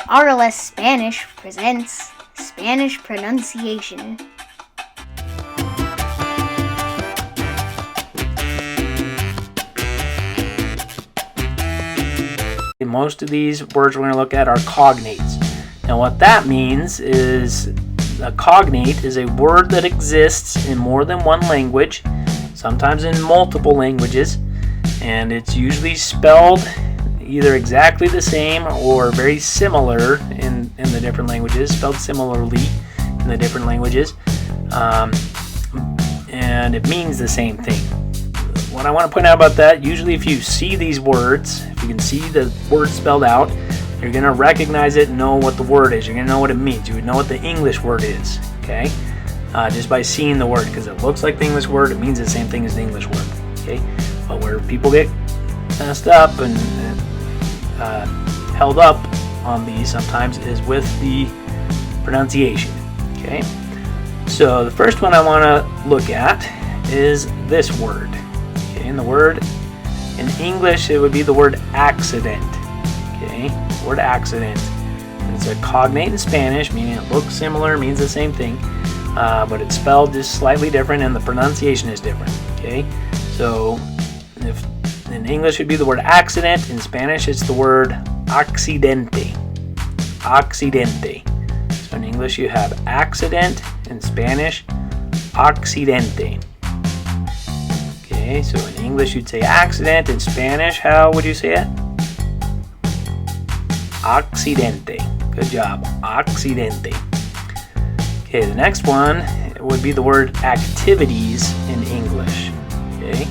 RLS Spanish presents Spanish pronunciation. Most of these words we're going to look at are cognates. Now what that means is a cognate is a word that exists in more than one language, sometimes in multiple languages, and it's usually spelled either exactly the same or very similar in the different languages, spelled similarly in the different languages, and it means the same thing. What I want to point out about that, usually if you see these words, if you can see the word spelled out, you're going to recognize it and know what the word is. You're going to know what it means. You would know what the English word is, okay? Just by seeing the word, because it looks like the English word, it means the same thing as the English word, okay? But where people get messed up and held up on these sometimes is with the pronunciation, okay? So the first one I want to look at is this word, okay? And the word in English, it would be the word accident, okay? The word accident. And it's a cognate in Spanish, meaning it looks similar, means the same thing, but it's spelled just slightly different and the pronunciation is different, okay? So if in English it would be the word accident, in Spanish it's the word accidente. Accidente. So in English you have accident, in Spanish accidente. Okay, so in English you'd say accident, in Spanish how would you say it? Accidente. Good job. Accidente. Okay, the next one would be the word activities in English. Okay.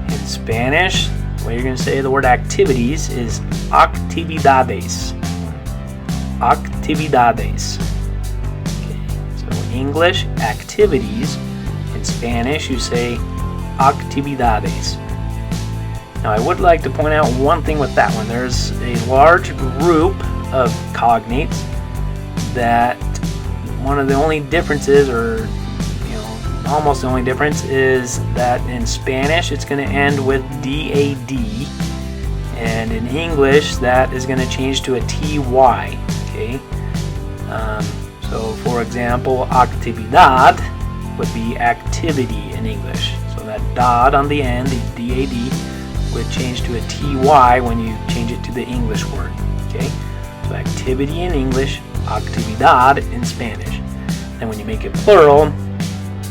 In Spanish, the way you're going to say the word activities is actividades. Actividades. Okay. So in English, activities. In Spanish, you say actividades. Now, I would like to point out one thing with that one. There's a large group of cognates that one of the only differences, or almost the only difference, is that in Spanish it's going to end with DAD, and in English that is going to change to a TY. Okay, so for example, actividad would be activity in English. So that dad on the end, the DAD, would change to a TY when you change it to the English word. Okay, so activity in English, actividad in Spanish. And when you make it plural,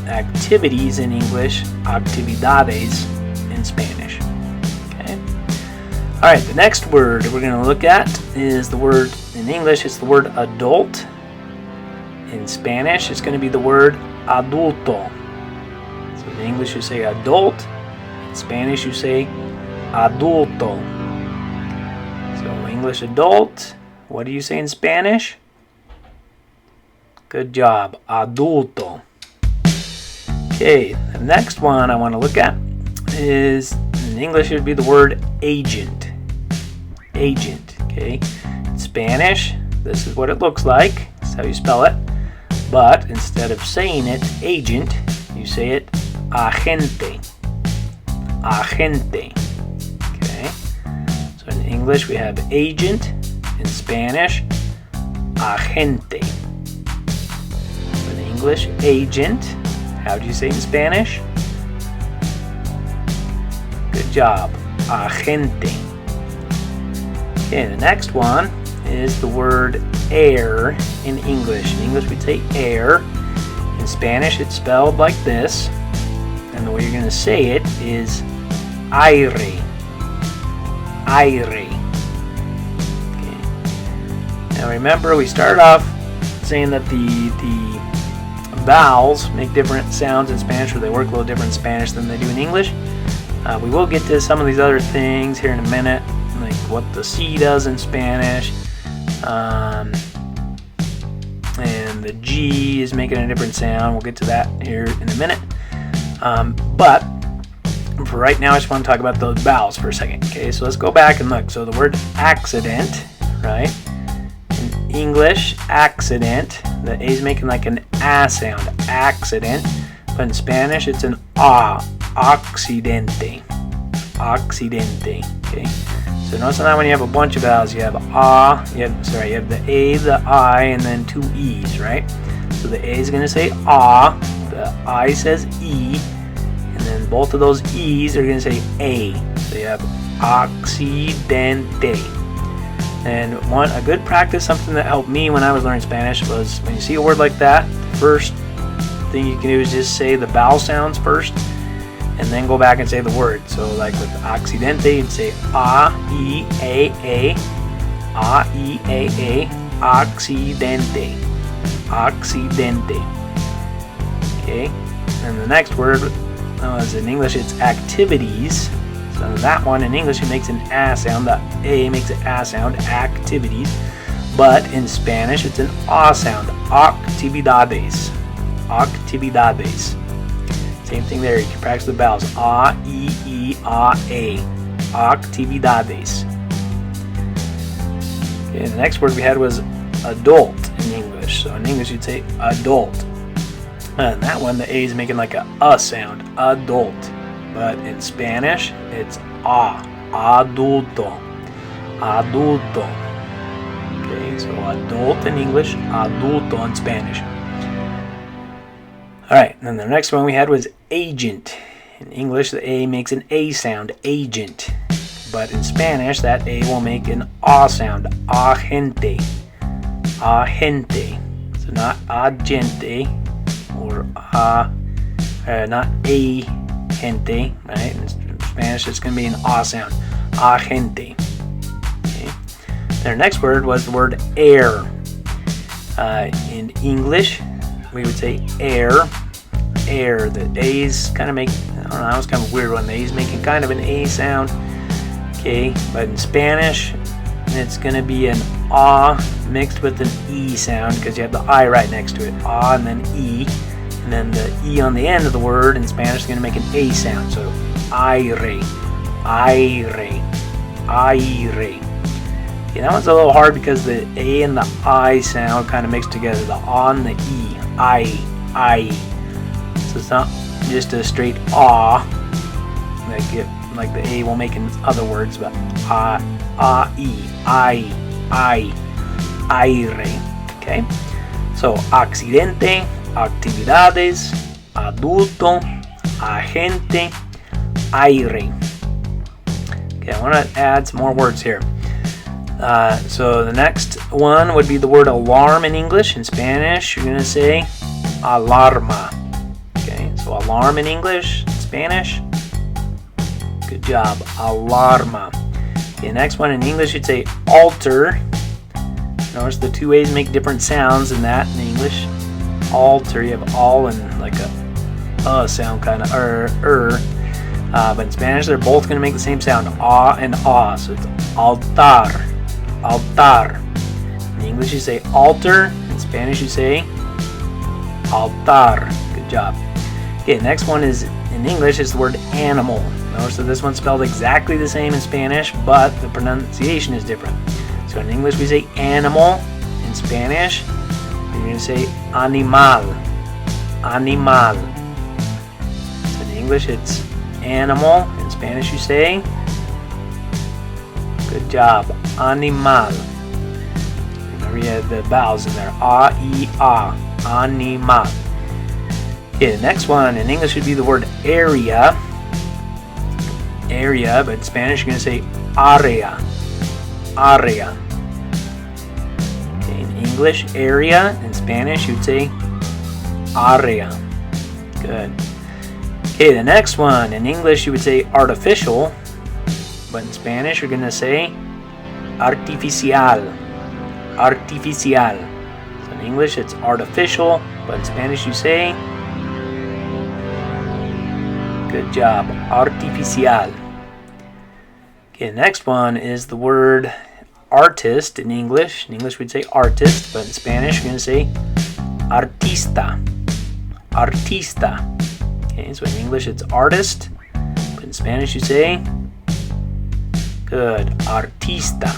activities in English, actividades in Spanish. Okay. All right, the next word we're going to look at is the word in English, it's the word adult. In Spanish, it's going to be the word adulto. So in English, you say adult. In Spanish, you say adulto. So English adult, what do you say in Spanish? Good job, adulto. Okay, the next one I want to look at is, in English it would be the word agent. Agent, okay? In Spanish, this is what it looks like. That's how you spell it. But instead of saying it, agent, you say it agente. Agente. Okay? So in English we have agent. In Spanish, agente. So in English, agent. How do you say in Spanish? Good job. Agente. Okay, the next one is the word air in English. In English, we'd say air. In Spanish, it's spelled like this. And the way you're going to say it is aire. Aire. Okay. Now remember, we started off saying that the vowels make different sounds in Spanish, or they work a little different in Spanish than they do in English. We will get to some of these other things here in a minute, like what the C does in Spanish, and the G is making a different sound. We'll get to that here in a minute. But for right now, I just want to talk about those vowels for a second. Okay, so let's go back and look. So the word accident, right? In English, accident, the A is making like an A sound, accident. But in Spanish, it's an A, accidente. Accidente. Okay. So notice on that one you have a bunch of vowels. You have you have the A, the I, and then two E's, right? So the A is going to say the I says E, and then both of those E's are going to say A. So you have accidente. And a good practice, something that helped me when I was learning Spanish, was when you see a word like that, first thing you can do is just say the vowel sounds first, and then go back and say the word. So like with accidente, you'd say A-E-A-A, A-E-A-A, accidente, accidente. Okay, and the next word is in English, it's activities. So that one in English it makes an A sound. The A makes an A sound, activities. But in Spanish it's an A sound, actividades, actividades. Same thing there. You can practice the vowels. A, E, E, A, A, actividades. Okay, the next word we had was adult in English. So in English you'd say adult. And that one the A is making like a sound, adult. But in Spanish, it's adulto, adulto. Okay, so adult in English, adulto in Spanish. All right, and then the next one we had was agent. In English, the A makes an A sound, agent. But in Spanish, that A will make an A sound, agente, agente. So not agente or not a gente, right? In Spanish, it's going to be an A sound, agente. Okay. Their next word was the word air. In English, we would say air, air. The A's kind of make, I don't know, that was kind of a weird one. The A's making kind of an A sound. Okay, but in Spanish, it's going to be an A mixed with an E sound because you have the I right next to it. A and then E. And then the E on the end of the word in Spanish is going to make an A sound. So, aire, aire, aire. Okay, that one's a little hard because the A and the I sound kind of mixed together. The A and the E. I. So it's not just a straight A like the A will make in other words, but E, I, aire. Okay? So, accidente, actividades, adulto, agente, aire. Okay, I want to add some more words here. So the next one would be the word alarm in English. In Spanish, you're going to say alarma. Okay, so alarm in English, Spanish. Good job, alarma. Okay, next one in English, you'd say altar. Notice the two A's make different sounds in that in English. Altar, you have all and like a sound kind of but in Spanish they're both going to make the same sound, and so it's altar, altar. In English you say altar, in Spanish you say altar. Good job. Okay, next one is in English is the word animal. Notice that this one's spelled exactly the same in Spanish, but the pronunciation is different. So in English we say animal, in Spanish you're going to say animal, animal. So in English it's animal, in Spanish you say, good job, animal. Remember you have the vowels in there, a, e, a, animal. Okay, the next one in English would be the word area, area, but in Spanish you're going to say area, area. English area, in Spanish you'd say area. Good. Okay, the next one in English you would say artificial, but in Spanish you're gonna say artificial, artificial. So in English it's artificial, but in Spanish you say, good job, artificial. Okay, the next one is the word artist in English. In English we'd say artist, but in Spanish you're going to say artista, artista. Okay, so in English it's artist, but in Spanish you say, good, artista.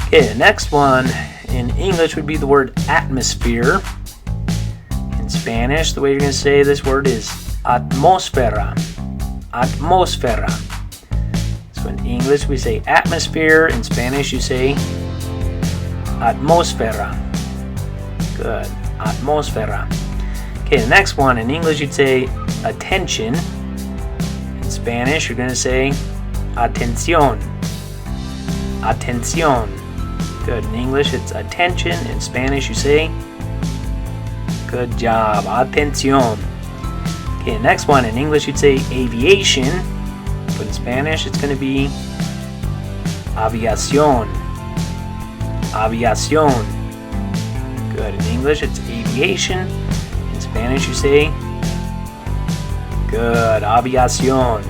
Okay, the next one in English would be the word atmosphere. In Spanish, the way you're going to say this word is atmosfera, atmosfera. So So in English we say atmosphere. In Spanish you say atmósfera. Good. Atmósfera. Okay, the next one, in English you'd say attention. In Spanish you're going to say atención. Atención. Good. In English it's attention. In Spanish you say, good job, atención. Okay, next one, in English you'd say aviation, but in Spanish it's going to be aviación. Aviación. Good. In English it's aviation. In Spanish you say, good, aviación.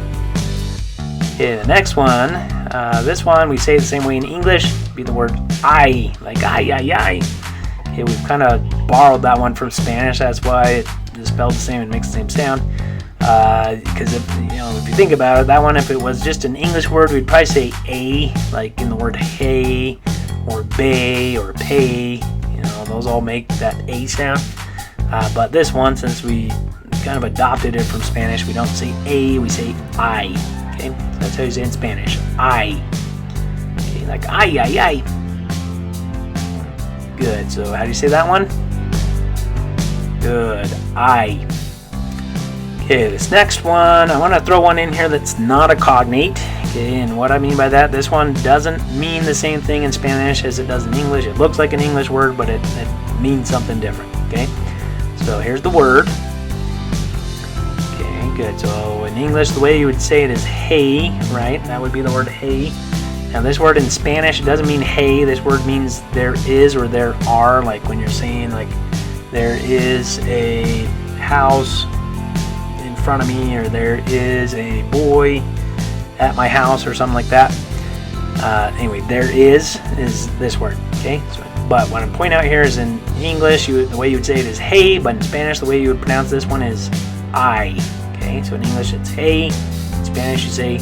Okay, the next one, this one we say the same way in English, be the word ay, like ay, ay, ay. Okay, we've kind of borrowed that one from Spanish, that's why it is spelled the same and makes the same sound. Because if you think about it, that one, if it was just an English word, we'd probably say a, like in the word hey, or bay, or pay. Those all make that a sound. But this one, since we kind of adopted it from Spanish, we don't say a, we say I. Okay, so that's how you say it in Spanish. I. Okay, like ay, ay, ay. Good. So how do you say that one? Good. I. Okay, this next one, I want to throw one in here that's not a cognate. Okay, and what I mean by that, this one doesn't mean the same thing in Spanish as it does in English. It looks like an English word, but it means something different. Okay, so here's the word. Okay, good. So in English, the way you would say it is hey, right? That would be the word hey. Now this word in Spanish, it doesn't mean hey. This word means there is or there are. Like when you're saying like there is a house in front of me, or there is a boy at my house, or something like that. Anyway, there is this word. Okay, so, but what I'm pointing out here is in English, the way you would say it is hey, but in Spanish, the way you would pronounce this one is I. Okay, so in English it's hey, in Spanish you say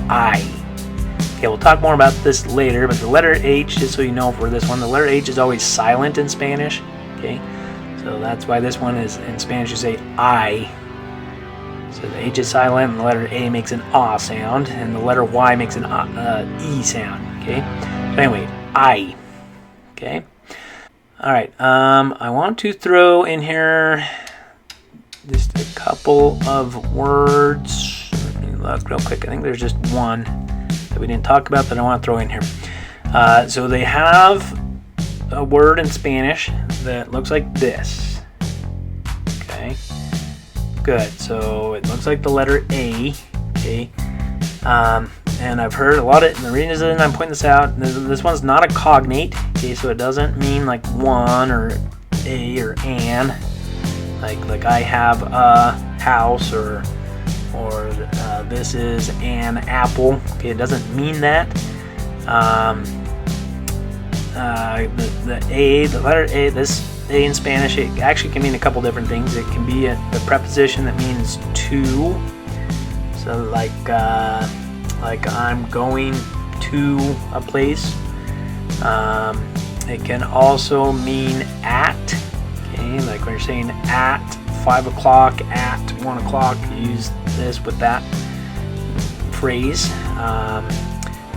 I. Okay, we'll talk more about this later, but the letter H, just so you know for this one, the letter H is always silent in Spanish. Okay, so that's why this one is, in Spanish you say I. So the H is silent, and the letter A makes an ah sound, and the letter Y makes an E sound. Okay, but anyway, I. Okay, all right. I want to throw in here just a couple of words. Let me look real quick. I think there's just one that we didn't talk about that I want to throw in here. So they have a word in Spanish that looks like this. Okay. Good. So it looks like the letter A. Okay. And I've heard a lot of, and the reason I'm pointing this out, this one's not a cognate. Okay, so it doesn't mean like one or a or an. Like I have a house, or this is an apple. Okay, it doesn't mean that. The letter A, this A in Spanish, it actually can mean a couple different things. It can be a preposition that means to. So like I'm going to a place. It can also mean at. Okay, like when you're saying at 5 o'clock, at 1 o'clock, you use this with that phrase.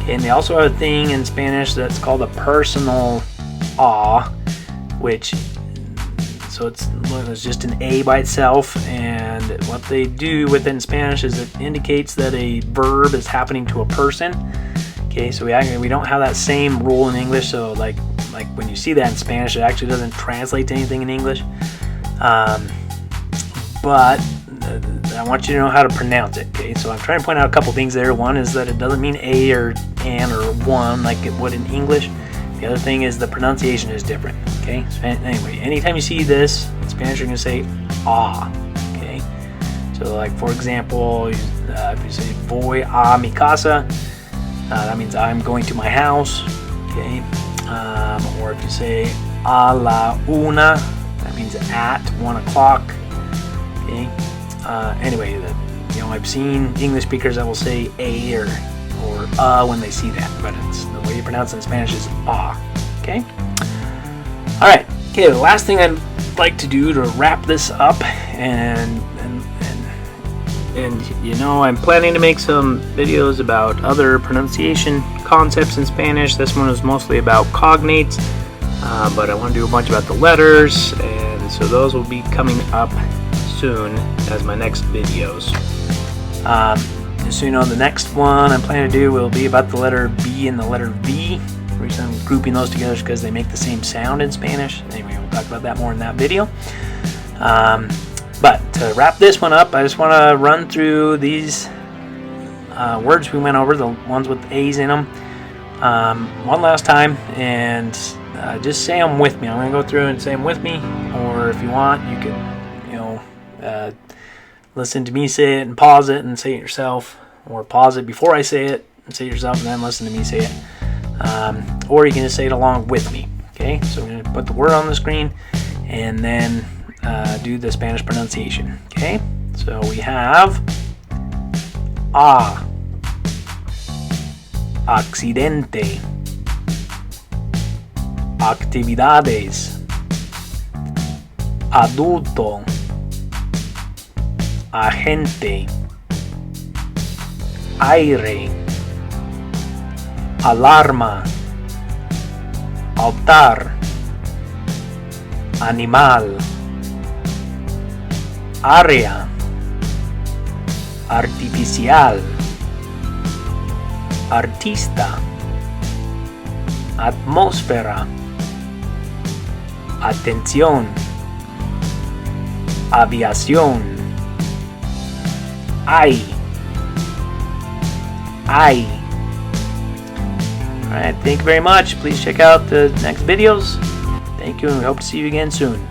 And they also have a thing in Spanish that's called a personal a, which, so it's just an A by itself, and what they do with it in Spanish is it indicates that a verb is happening to a person. Okay, so we don't have that same rule in English, so like when you see that in Spanish, it actually doesn't translate to anything in English. But I want you to know how to pronounce it. Okay, so I'm trying to point out a couple things there. One is that it doesn't mean a or an or one like it would in English. The other thing is the pronunciation is different. Okay, so anyway, anytime you see this in Spanish, you're going to say ah. Okay, so like for example, if you say voy a mi casa, that means I'm going to my house. Okay, or if you say a la una, that means at 1 o'clock. Okay. Anyway, I've seen English speakers that will say a or when they see that, but it's the way you pronounce it in Spanish is ah. Okay. All right. Okay. The last thing I'd like to do to wrap this up and And you know, I'm planning to make some videos about other pronunciation concepts in Spanish. This one is mostly about cognates, but I want to do a bunch about the letters, and so those will be coming up soon as my next videos. Just so you know, the next one I'm planning to do will be about the letter B and the letter V. The reason I'm grouping those together is because they make the same sound in Spanish. Anyway, we'll talk about that more in that video. But to wrap this one up, I just want to run through these words we went over, the ones with A's in them, one last time, and just say them with me. I'm going to go through and say them with me, or if you want, you could, listen to me say it and pause it and say it yourself, or pause it before I say it and say it yourself and then listen to me say it, or you can just say it along with me. Okay, so I'm going to put the word on the screen and then do the Spanish pronunciation. Okay, so we have accidente, actividades, adulto, agente, aire, alarma, altar, animal, área, artificial, artista, atmósfera, atención, aviación, hay. Alright, thank you very much. Please check out the next videos. Thank you, and we hope to see you again soon.